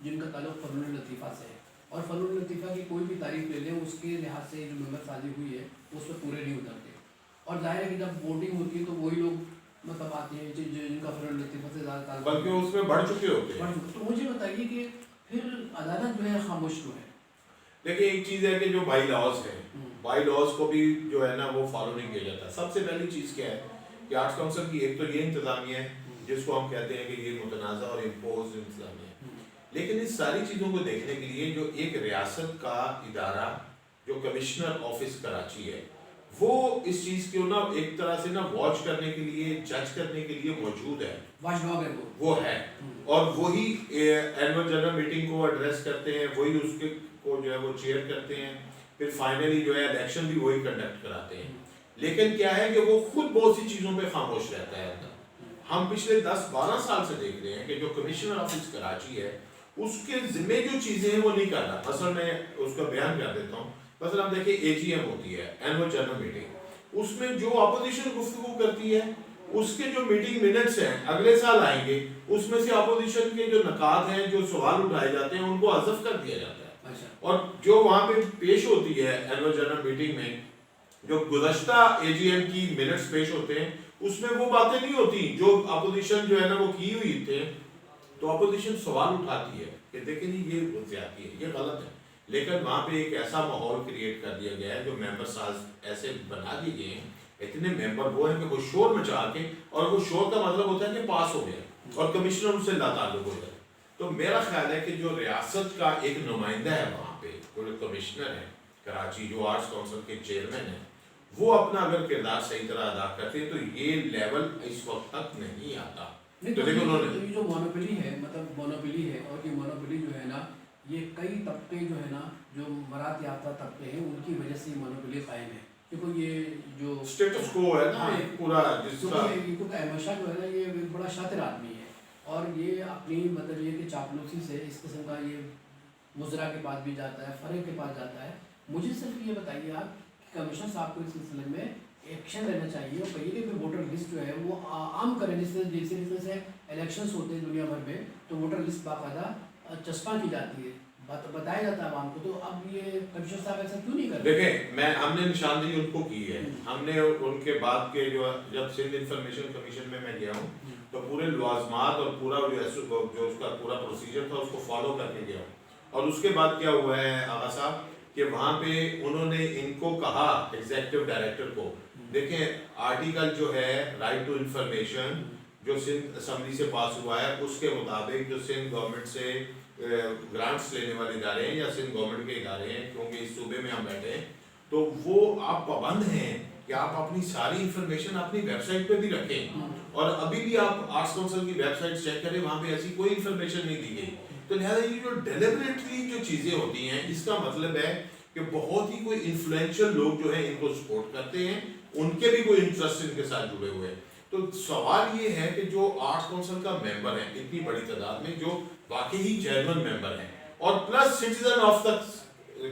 جن کا تعلق فنون لطیفہ سے ہے، اور فنون لطیفہ کی کوئی بھی تعریف لے لیں اس کے لحاظ سے جو ممبر سازی ہوئی ہے اس پہ پورے نہیں اترتے، اور ظاہر ہے کہ جب ووٹنگ ہوتی ہے تو وہی لوگ مطلب آتے ہیں جن کا فنون لطیفہ سے زیادہ تعلق، بلکہ اس میں بڑھ چکے ہوتے ہیں۔ تو مجھے بتائیے کہ پھر عدالت جو ہے خاموش کیوں ہے؟ دیکھیں ایک چیز ہے کہ جو بائی لاز ہے، بائی لاز کو بھی جو ہے نا وہ فالو نہیں کیا جاتا۔ سب سے پہلی چیز کیا ہے کہ آرٹس کونسل کی ایک تو یہ انتظامیہ ہے جس کو ہم کہتے ہیں کہ یہ متنازع اور امپوز انتظامیہ ہے، لیکن اس ساری چیزوں کو دیکھنے کے لیے جو ایک ریاست کا ادارہ جو کمشنر آفس کراچی ہے وہ اس چیز کو نا ایک طرح سے نا واچ کرنے کے لیے، جج کرنے کے لیے موجود ہے، واچ ڈاگ ہے وہ ہے، اور وہی اینول جنرل میٹنگ کو ایڈریس کرتے ہیں، وہی اس کے کو جو ہے وہ چیئر کرتے ہیں، پھر فائنلی جو ہے الیکشن بھی وہی کنڈکٹ کراتے ہیں۔ لیکن کیا ہے کہ وہ خود بہت سی چیزوں پہ خاموش رہتا ہے۔ ہم پچھلے 10-12 سال سے دیکھ رہے ہیں کہ جو کمشنر آفس کراچی ہے اس کے ذمہ جو چیزیں ہیں وہ نہیں کر رہا۔ مثلا میں اس کا بیان کر دیتا ہوں، مثلا آپ دیکھیں اے جی ایم ہوتی ہے، اینول جنرل میٹنگ، اس میں جو اپوزیشن گفتگو کرتی ہے اس کے جو میٹنگ منٹس ہیں اگلے سال آئیں گے، اس میں سے اپوزیشن کے جو نکات ہیں، جو سوال اٹھائے جاتے ہیں ان کو حذف کر دیا جاتا ہے، اور جو وہاں پہ پیش ہوتی ہے اینول جنرل میٹنگ میں جو گزشتہ اے جی ایم کی منٹس پیش ہوتے ہیں اس میں وہ باتیں نہیں ہوتی جو اپوزیشن جو ہے نا وہ کی ہوئی تھے، تو اپوزیشن سوال اٹھاتی ہے کہ دیکھیں جی یہ زیادتی ہے، یہ غلط ہے، لیکن وہاں پہ ایک ایسا ماحول کریٹ کر دیا گیا ہے، جو ممبر ساز ایسے بنا دیے گئے ہیں، اتنے ممبر وہ ہیں کہ وہ شور مچا کے، اور وہ شور کا مطلب ہوتا ہے کہ پاس ہو گیا اور کمشنر ان سے لا تعلق ہو جائے۔ تو میرا خیال ہے کہ جو ریاست کا ایک نمائندہ ہے وہاں پہ، جو کمشنر ہے کراچی، جو آرٹس کونسل کے چیئرمین ہیں، وہ اپنا اگر کردار صحیح طرح ادا کرتے ہیں تو یہ لیول اس وقت تک نہیں آتا۔ تو یہ جو مونوپلی ہے، مطلب مونوپلی ہے، اور یہ مونوپلی جو ہے نا یہ کئی طبقے جو ہے نا جو مراد یافتہ طبقے ہیں ان کی وجہ سے یہ مونوپلی قائم ہے، کیونکہ یہ جو اسٹیٹس کو ہے نا پورا جس کا احمد شاہ جو ہے نا یہ بڑا شاطر آدمی ہے، اور یہ اپنی مطلب یہ کہ چاپلوسی سے اس قسم کا یہ مضرا کے پاس بھی جاتا ہے، فرق کے پاس جاتا ہے۔ مجھے صرف یہ بتائیے آپ کہ کمشنر صاحب کو اس سلسلے میں ایکشن لینا چاہیے، اور کہیے کہ ووٹر لسٹ جو ہے وہ عام کریں، جس سے الیکشنس ہوتے ہیں دنیا بھر میں تو ووٹر لسٹ باقاعدہ چسپاں کی جاتی ہے، بتایا جاتا ہے عوام کو، تو اب یہ کمشنر صاحب ایسا کیوں نہیں کرتے؟ دیکھیں ہم نے نشاندہی ان کو کی ہے، ہم نے ان کے بعد کے جو جب سندھ انفارمیشن کمیشن میں گیا ہوں تو پورے لوازمات اور پورا جو اس کا پورا پروسیجر تھا اس کو فالو کر کے گیا ہوں، اور اس کے بعد کیا ہوا ہے آغا صاحب کہ وہاں پہ انہوں نے ان کو کہا ایگزیکٹو ڈائریکٹر کو، دیکھیں آرٹیکل جو ہے رائٹ ٹو انفارمیشن جو سندھ اسمبلی سے پاس ہوا ہے اس کے مطابق جو سندھ گورنمنٹ سے گرانٹس لینے والے ادارے ہیں یا سندھ گورنمنٹ کے ادارے ہیں، کیونکہ اس صوبے میں ہم بیٹھے ہیں، تو وہ آپ پابند ہیں کہ آپ اپنی ساری انفارمیشن اپنی ویب سائٹ پہ بھی رکھیں، اور ابھی بھی آپ آرٹس کونسل کی ویب سائٹ چیک کریں، وہاں پہ ایسی کوئی انفارمیشن نہیں دی گئی۔ تو لہٰذا یہ جو ڈیلیبریٹلی جو چیزیں ہوتی ہیں اس کا مطلب ہے کہ بہت ہی کوئی انفلوئنشل لوگ جو ہیں ان کو سپورٹ کرتے ہیں، ان کے بھی کوئی انٹرسٹ ان کے ساتھ جڑے ہوئے ہیں۔ تو سوال یہ ہے کہ جو آرٹس کونسل کا ممبر ہیں اتنی بڑی تعداد میں جو واقعی جینوئن ممبر ہیں اور plus citizen of the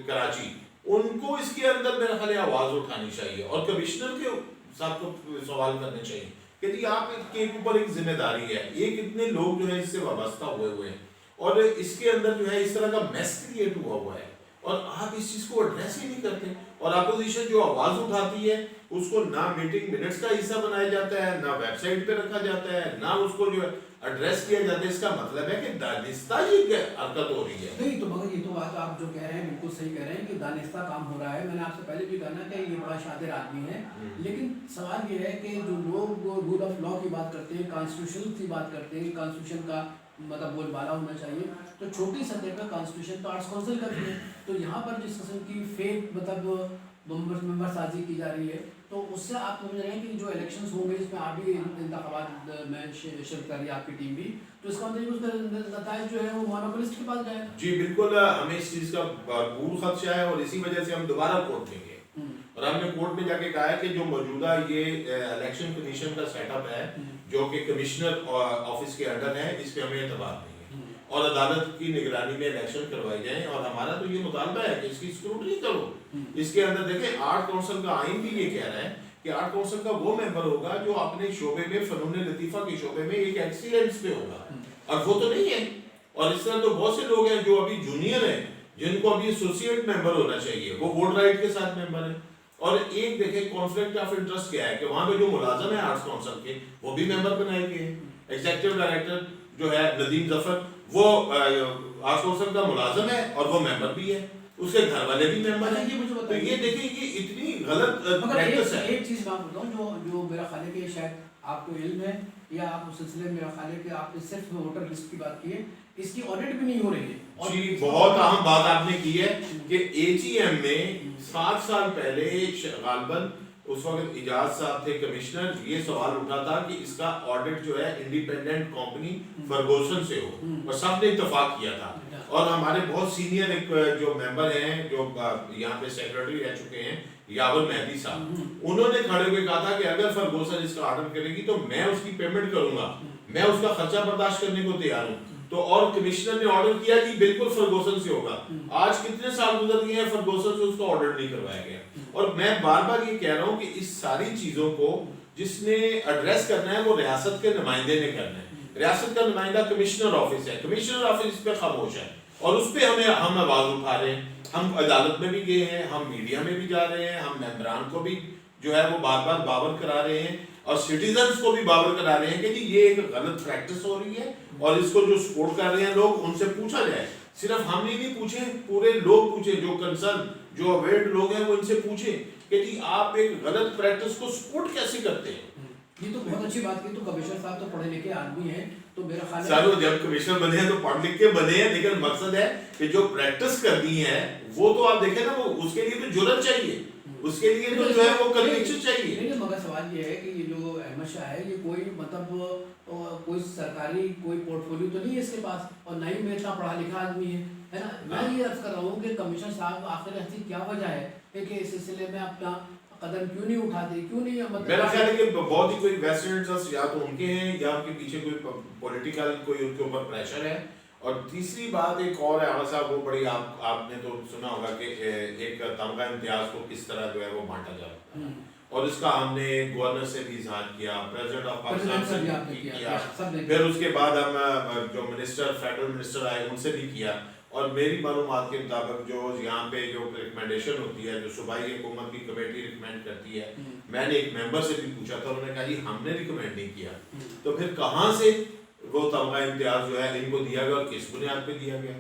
Karachi, ان کو اس کے اندر میرا خیال آواز اٹھانی چاہیے اور کمشنر کے ساتھ کو سوال کرنے چاہیے کہ جی آپ کے اوپر ایک ذمہ داری ہے، یہ کتنے لوگ جو ہیں اس سے وابستہ ہوئے ہیں، اور اس کے اندر جو ہے اس طرح کا میس کریٹ ہوا ہے، اور آپ اس چیز کو ایڈریس ہی نہیں کرتے، اور اپوزیشن جو آواز اٹھاتی ہے اس کو نہ میٹنگ منٹس کا حصہ بنایا جاتا ہے، نہ ویب سائٹ پہ رکھا جاتا ہے، نہ اس کو جو ہے ایڈریس کیا جاتا ہے۔ اس کا مطلب ہے کہ دانستہ یہ حرکت ہو رہی ہے۔ نہیں تو مگر یہ تو بات آپ جو کہہ رہے ہیں بالکل صحیح کہہ رہے ہیں کہ دانستہ کام ہو رہا ہے، میں نے آپ سے پہلے بھی کہا کہ یہ بڑا شاطر آدمی ہے، لیکن سوال یہ ہے کہ جو لوگ رول آف لا کی بات کرتے ہیں، کانسٹیٹیوشن کی بات کرتے ہیں، کانسٹیٹیوشن کا مطلب بول بالا ہونا چاہیے، تو چھوٹی سطح پہ کانسٹیٹیوشن تو آرٹس کونسل کا بھی ہے، تو یہاں پر جس قسم کی فیک مطلب ممبر سازی کی جا رہی ہے، تو اس سے آپ سمجھ رہے ہیں کہ جو الیکشنز ہوں گے جس میں آپ بھی انتخابات میں شرکت کر رہی ہے آپ کی ٹیم بھی، تو اس کا مطلب اس کا نتائج جو ہے وہ مونوپولسٹ کے پاس جائے گا۔ جی بالکل، ہمیں اس چیز کا بھرپور خدشہ ہے، اور اسی وجہ سے ہم دوبارہ کورٹ میں گئے، اور ہم نے کورٹ میں جا کے کہا ہے کہ جو موجودہ یہ الیکشن کمیشن کا سیٹ اپ ہے جو کہ کمشنر آفس کے انڈر ہے، اس پہ ہمیں اعتبار نہیں ہے، اور عدالت کی نگرانی میں الیکشن کروائی جائیں، اور ہمارا تو یہ مطالبہ ہے کہ اس کی اسکروٹنی کرو۔ اس کے اندر دیکھیں آرٹ کونسل کا آئین بھی یہ کہہ رہا ہے کہ آرٹ کونسل کا وہ ممبر ہوگا جو اپنے شعبے میں فنون لطیفہ کے شعبے میں ایک ایکسیلنس پہ ہوگا، اور وہ تو نہیں ہے، اور اس طرح تو بہت سے لوگ ہیں جو ابھی جونیئر ہیں جن کو ابھی ایسوسیٹ ممبر ہونا چاہیے، وہ ووٹ رائٹ کے ساتھ ممبر ہیں. اور ایک دیکھیں کانفلکٹ آف انٹرسٹ کیا ہے کہ وہاں پہ جو ملازم ہیں آرٹس کونسل کے وہ بھی ممبر بنائے گئے ہیں. ایگزیکٹو ڈائریکٹر جو ہے ندیم ظفر وہ آرٹس کونسل کا ملازم ہے اور وہ ممبر بھی ہے، اس کے گھر والے بھی ممبر ہیں. تو یہ دیکھیں یہ اتنی غلط پریکٹس ہے. ایک چیز میں بتاؤں جو میرا خیال ہے کہ شاید آپ کو علم ہے یا آپ اس سلسلے میں میرا خیال ہے کہ آپ نے صرف ووٹر لسٹ کی بات کی ہے، اس کی آڈٹ بھی نہیں ہو رہی ہے. جی بہت اہم بات آپ نے کی ہے کہ اے جی ایم میں 7 سال پہلے غالباً اس وقت اجاز صاحب تھے کمشنر، یہ سوال اٹھا تھا کہ اس کا آڈٹ جو ہے انڈیپینڈنٹ کمپنی فرگوسن سے ہو، اور سب نے اتفاق کیا تھا. اور ہمارے بہت سینئر ایک جو ممبر ہیں جو یہاں پہ سیکرٹری رہ چکے ہیں یاور مہدی صاحب، انہوں نے کھڑے ہوئے کہا تھا کہ اگر فرگوسن اس کا آرڈر کرے گی تو میں اس کی پیمنٹ کروں گا، میں اس کا خرچہ برداشت کرنے کو تیار ہوں. تو اور کمشنر نے آرڈر کیا کہ بالکل فرگوسن سے ہوگا. آج کتنے سال گزر گئے ہیں فرگوسن سے اس کا آرڈر نہیں کروایا گیا. اور میں بار بار یہ کہہ رہا ہوں کہ اس ساری چیزوں کو جس نے ایڈریس کرنا ہے وہ ریاست کے نمائندے نے کرنا ہے. ریاست کا نمائندہ کمشنر آفس ہے، کمشنر آفس اس پہ خاموش ہے اور اس پہ ہم آواز اٹھا رہے ہیں. ہم عدالت میں بھی گئے ہیں، ہم میڈیا میں بھی جا رہے ہیں، ہم ممبران کو بھی جو ہے وہ بار بار باور کرا رہے ہیں اور سٹیزنز کو بھی باور کرا رہے ہیں کہ جی یہ ایک غلط پریکٹس ہو رہی ہے اور اس کو جو سپورٹ کر رہے ہیں لوگ ان سے پوچھا جائے. صرف ہم نے نہیں پوچھے، پورے لوگ پوچھیں، جو کنسرن جو اویئرڈ لوگ ہیں وہ ان سے پوچھیں کہ جی آپ ایک غلط پریکٹس کو سپورٹ کیسے کرتے ہیں. یہ تو بہت اچھی بات کی. تو کمشنر صاحب تو پڑھے لکھے آدمی ہیں، تو میرا خیال ہے چلو جب کمشنر بنے ہیں تو پڑھ لکھ کے بنے ہیں، لیکن مقصد ہے کہ جو پریکٹس کرنی ہے وہ تو آپ دیکھیں نا، وہ اس کے لیے تو جرأت چاہیے، اس کے لیے تو جو ہے وہ کنوکشن چاہیے. نہیں مگر سوال یہ ہے کہ یہ جو احمد شاہ ہے یہ کوئی مطلب کوئی سرکاری کوئی پورٹ فولیو تو نہیں ہے اس کے پاس، اور نہ ہی میں اتنا پڑھا لکھا آدمی ہے نا. میں یہ عرض کر رہا ہوں کہ کمشنر صاحب آخر ایسی کیا وجہ ہے کہ اس سلسلے میں اپنا قدم کیوں نہیں اٹھاتے، کیوں نہیں؟ مطلب میرا خیال ہے کہ بہت ہی کوئی ویسٹ انٹرسٹ یا تو ان کے ہیں یا ان کے پیچھے کوئی پولیٹیکل کوئی ان کے اوپر پریشر ہے. اور تیسری بات ایک اور ہے آغا صاحب، وہ بڑی آپ نے تو سنا ہوگا کہ ایک تمغہ امتیاز کو کس طرح جو ہے وہ بانٹا جاتا ہے، اور اس کا ہم نے گورنر سے بھی اظہار کیا، پریزیڈنٹ آف پاکستان سے بھی کیا، پھر اس کے بعد ہم جو منسٹر فیڈرل منسٹر آئے ان سے بھی کیا. اور میری معلومات کے مطابق جو یہاں پہ جو ریکمنڈیشن ہوتی ہے جو صوبائی حکومت کی کمیٹی ریکمینڈ کرتی ہے، میں نے ایک ممبر سے بھی پوچھا تھا، انہوں نے کہا جی ہم نے ریکمینڈ نہیں کیا. تو پھر کہاں سے وہ تمغہ امتیاز جو ہے ان کو دیا گیا اور کس بنیاد پہ دیا گیا؟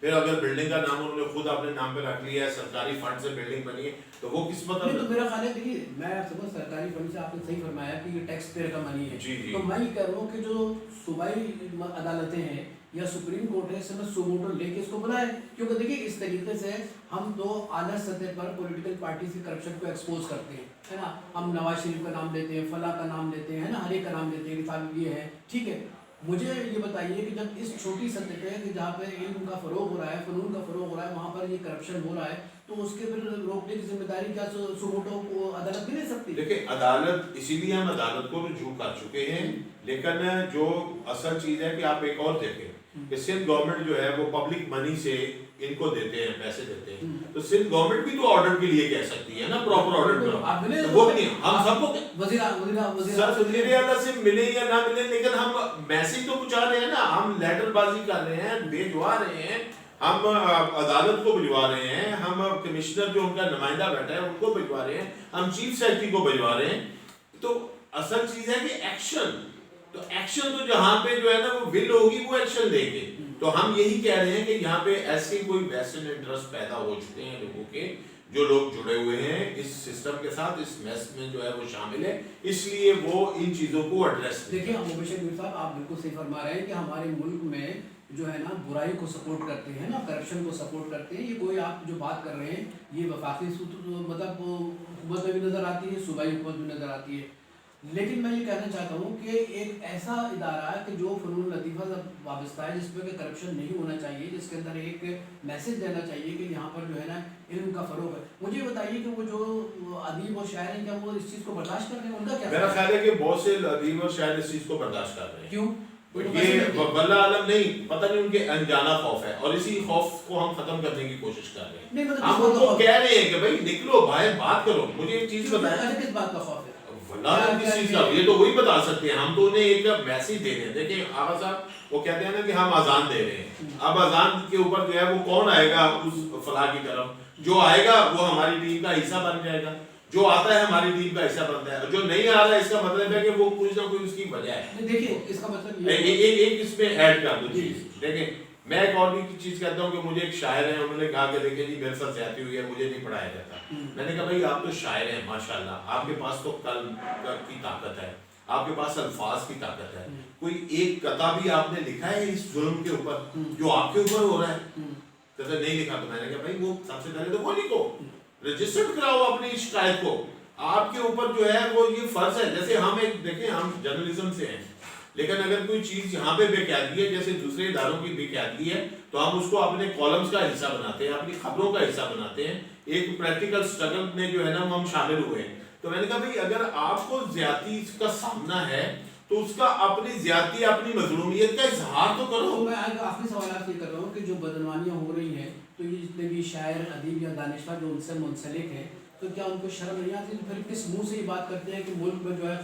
پھر اگر بلڈنگ کا نام انہوں نے خود اپنے نام پہ رکھ لیا ہے، سرکاری فنڈ سے بلڈنگ بنی ہے، تو وہ کس مطلب؟ تو میرا خیال ہے دیکھیے میں آپ سے سرکاری فنڈ سے آپ نے صحیح فرمایا کہ یہ ٹیکس پیئر کا منی ہے. تو میں یہ کہہ رہا ہوں کہ جو صوبائی عدالتیں ہیں یا سپریم کورٹ ہے، اس میں سوموٹو لے کے اس کو بلائے، کیونکہ دیکھیے اس طریقے سے ہم دو اعلیٰ سطح پر پولیٹیکل پارٹیز کی کرپشن کو ایکسپوز کرتے ہیں، ہے نا. ہم نواز شریف کا نام لیتے ہیں، فلاں کا نام لیتے ہیں، ہے نا، ہر ایک کا نام لیتے ہیں کہ صاحب یہ ہے. ٹھیک ہے، مجھے یہ بتائیے کہ جب اس چھوٹی سطح پہ کہ جہاں پہ علم کا فروغ ہو رہا ہے، فنون کا فروغ ہو رہا ہے، وہاں پر یہ کرپشن ہو رہا ہے، تو اس کے پھر روکنے کی ذمہ داری کیا سوموٹو کو عدالت بھی لے سکتی؟ دیکھیں عدالت، اسی لیے ہم عدالت کو رجوع کر چکے ہیں، لیکن جو اصل چیز ہے کہ آپ ایک اور دیکھیں کہ سندھ گورنمنٹ جو ہے وہ پبلک منی سے ان کو دیتے ہیں، پیسے دیتے ہیں، تو سندھ گورنمنٹ بھی تو آرڈر کے لیے کہہ سکتی ہے نا، پراپر آرڈر کرو. وہ نہیں، ہم سب کو وزیر اعلیٰ سے ملے یا نہ ملے، لیکن ہم میسج تو پہنچا رہے ہیں نا، ہم لیٹر بازی کر رہے ہیں، بھیجوا رہے ہیں، ہم عدالت کو بھجوا رہے ہیں، ہم کمشنر جو ان کا نمائندہ بیٹھا ہے ان کو بھجوا رہے ہیں، ہم چیف سیکرٹری کو بھجوا رہے ہیں. تو اصل چیز ہے کہ ایکشن، تو ایکشن تو جہاں پہ جو ہے نا وہ ول ہوگی وہ ایکشن دیں گے. تو ہم یہی کہہ رہے ہیں کہ یہاں پہ ایسے کوئی ویسٹرن انٹرسٹ پیدا ہو چکے ہیں لوگوں کے، جو لوگ جڑے ہوئے ہیں اس سسٹم کے ساتھ، اس میس میں جو ہے وہ شامل ہے، اس لیے وہ ان چیزوں کو ایڈریس. دیکھیں مبشر میر صاحب آپ بالکل صحیح فرما رہے ہیں کہ ہمارے ملک میں جو ہے نا برائی کو سپورٹ کرتے ہیں نا، کرپشن کو سپورٹ کرتے ہیں. یہ کوئی آپ جو بات کر رہے ہیں یہ وفاقی مطلب حکومت میں بھی نظر آتی ہے، صوبائی حکومت میں نظر آتی ہے. لیکن میں یہ کہنا چاہتا ہوں کہ ایک ایسا ادارہ ہے کہ جو فنون لطیفہ سے وابستہ ہے، جس پہ کہ کرپشن نہیں ہونا چاہیے، جس کے اندر ایک میسج دینا چاہیے کہ یہاں پر جو ہے نا علم کا فروغ ہے. مجھے بتائیے کہ وہ جو ادیب اور شاعر ہیں کیا وہ اس چیز کو برداشت کر رہے ہیں؟ ان کا کیا؟ میرا خیال ہے کہ بہت سے ادیب اور شاعر اس چیز کو برداشت کر رہے ہیں. کیوں؟ یہ واللہ عالم نہیں، پتہ نہیں ان کے انجانا خوف ہے، اور اسی خوف کو ہم ختم کرنے کی کوشش کر رہے ہیں. ہم ان کو کہہ رہے ہیں کہ بھائی نکلو بھائی، بات کرو. مجھے ایک چیز بتائیں، کس بات کا خوف ہے؟ واللہ کس چیز کا؟ یہ تو وہی بتا سکتے ہیں. ہم تو انہیں ایک میسج دے رہے ہیں. دیکھیں آغا صاحب، وہ کہتے ہیں نا کہ ہم اذان دے رہے ہیں، اب اذان کے اوپر جو ہے وہ کون آئے گا اس فلاح کی طرف، جو آئے گا وہ ہماری ٹیم کا حصہ بن جائے گا، جو آتا ہے ہماری ٹیم کا حصہ بنتا ہے، جو نہیں آ رہا ہے اس کا مطلب ہے کہ وہ کچھ نہ کوئی اس کی وجہ ہے۔ دیکھیے اس کا مطلب ایک اس میں ایڈ کر دو چیز، دیکھیں میں ایک اور بھی چیز کہتا ہوں کہ مجھے ایک شاعر ہے، انہوں نے کہا کہ دیکھیں جی میرے ساتھ زیادتی ہوئی ہے، مجھے نہیں پڑھایا جاتا۔ میں نے کہا بھائی آپ تو شاعر ہیں ماشاءاللہ، آپ کے پاس تو قلم کی طاقت ہے، آپ کے پاس الفاظ کی طاقت ہے، کوئی ایک قطعہ بھی آپ نے لکھا ہے اس ظلم کے اوپر جو آپ کے اوپر ہو رہا ہے؟ کہتے نہیں لکھا۔ تو میں نے کہا بھائی وہ سب سے پہلے تو وہ لکھو، رجسٹرڈ کراؤ اپنی شکایت کو، آپ کے اوپر جو ہے وہ یہ فرض ہے۔ جیسے ہم ایک دیکھیں ہم جرنلزم سے ہیں، لیکن اگر کوئی چیز یہاں پہ بے قیادگی ہے جیسے دوسرے اداروں کی بے قیادگی ہے تو ہم اس کو اپنے کالمز کا حصہ بناتے ہیں، اپنی خبروں کا حصہ بناتے ہیں، ایک پریکٹیکل سٹرگل میں جو ہے نا ہم شامل ہوئے ہیں۔ تو میں نے کہا بھائی اگر آپ کو زیادتی کا سامنا ہے تو اس کا اپنی زیادتی اپنی مظلومیت کا اظہار تو کرو۔ تو میں آخری سوالات یہ کر رہا ہوں کہ جو بدعنوانیاں ہو رہی ہیں تو یہ جتنے بھی شاعر ادیب یا دانشور جو ان سے منسلک ہیں تو کیا ان کو شرم نہیں آتی؟ پھر کس منہ سے یہ بات کرتے ہیں کہ ملک میں جو ہے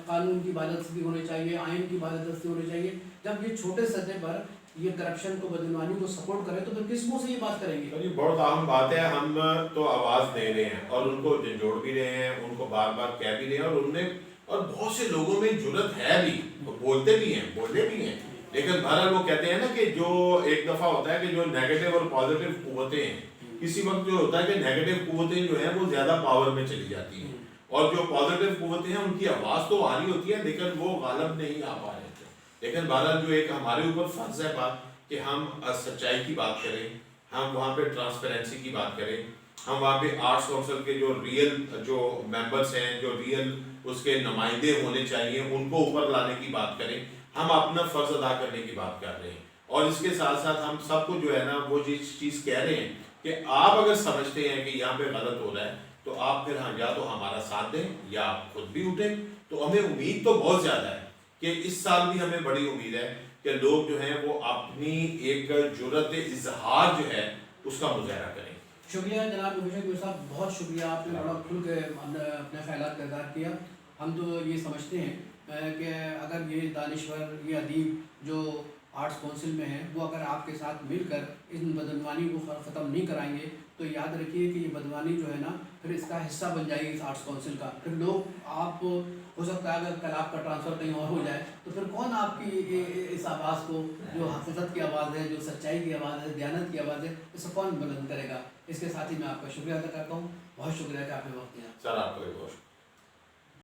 قانون کی بالادستی ہونی چاہیے، آئین کی بالادستی ہونی چاہیے، جب یہ چھوٹے سطح پر یہ کرپشن کو بدعنوانی کو سپورٹ کرے تو پھر کس منہ سے یہ بات کریں گے؟ بہت اہم بات ہے، ہم تو آواز دے رہے ہیں اور ان کو جھنجھوڑ بھی رہے ہیں، ان کو بار بار کہہ بھی رہے ہیں، اور ان میں اور بہت سے لوگوں میں جرت ہے بھی، بولتے بھی ہیں، بولتے بھی ہیں، لیکن بہرحال وہ کہتے ہیں نا کہ جو ایک دفعہ ہوتا ہے کہ جو نیگیٹو اور پازیٹیو قوتیں ہیں، کسی وقت جو ہوتا ہے کہ نیگیٹو قوتیں جو ہیں وہ زیادہ پاور میں چلی جاتی ہیں، اور جو پازیٹیو قوتیں ہیں ان کی آواز تو آ رہی ہوتی ہے لیکن وہ غالب نہیں آ پا رہے تھے۔ لیکن بہرحال جو ایک ہمارے اوپر فرض ہے بات کہ ہم سچائی کی بات کریں، ہم وہاں پہ ٹرانسپیرنسی کی بات کریں، ہم وہاں پہ آرٹس کونسل کے جو ریئل جو ممبرس ہیں، جو ریئل اس کے نمائندے ہونے چاہیے ان کو اوپر لانے کی بات کریں، ہم اپنا فرض ادا کرنے کی بات کر رہے ہیں۔ اور اس کے ساتھ ساتھ ہم سب کو جو ہے نا وہ چیز کہہ رہے ہیں کہ آپ اگر سمجھتے ہیں کہ یہاں پہ غلط ہو رہا ہے تو آپ پھر یا تو ہمارا ساتھ دیں یا آپ خود بھی اٹھیں۔ تو ہمیں امید تو بہت زیادہ ہے کہ اس سال بھی ہمیں بڑی امید ہے کہ لوگ جو ہیں وہ اپنی ایک جرأت اظہار جو ہے اس کا مظاہرہ کریں۔ شکریہ جناب مبشر صاحب، بہت شکریہ، آپ نے بڑا کھل کے اپنے خیالات کا اظہار کیا۔ ہم تو یہ سمجھتے ہیں کہ اگر یہ دانشور یہ ادیب جو آرٹس کونسل میں ہیں وہ اگر آپ کے ساتھ مل کر ان بدعنوانی کو ختم نہیں کرائیں گے تو یاد رکھیے کہ یہ بدعنوانی جو ہے نا پھر اس کا حصہ بن جائے گی اس آرٹس کونسل کا۔ پھر لوگ آپ ہو سکتا ہے اگر کل آپ کا ٹرانسفر کہیں اور ہو جائے تو پھر کون آپ کی اس آواز کو جو حقیقت کی آواز ہے، جو سچائی کی آواز ہے، دیانت کی آواز ہے، اسے کون بلند کرے گا؟ اس کے ساتھ ہی میں آپ کا شکریہ ادا کرتا ہوں، بہت شکریہ کہ آپ نے وقت دیا۔ سر آپ کو بھی بہت